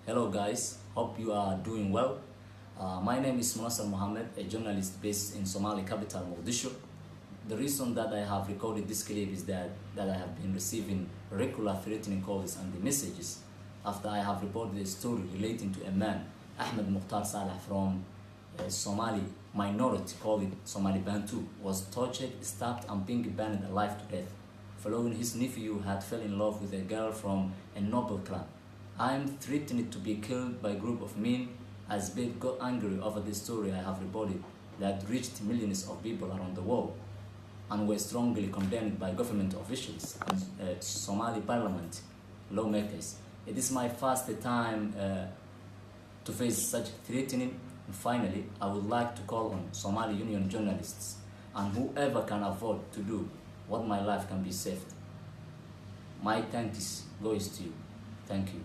Hello guys, hope you are doing well. My name is Munasar Mohamed, a journalist based in Somali capital Mogadishu. The reason that I have recorded this clip is that I have been receiving regular threatening calls and messages after I have reported a story relating to a man, Ahmad Mukhtar from a Somali minority called Somali Bantu, was tortured, stabbed and being burned alive to death, following his nephew had fell in love with a girl from a noble clan. I am threatened to be killed by a group of men as they got angry over the story I have reported that reached millions of people around the world and were strongly condemned by government officials and Somali parliament lawmakers. It is my first time to face such threatening, and finally I would like to call on Somali Union journalists and whoever can afford to do what my life can be saved. My thanks goes to you. Thank you.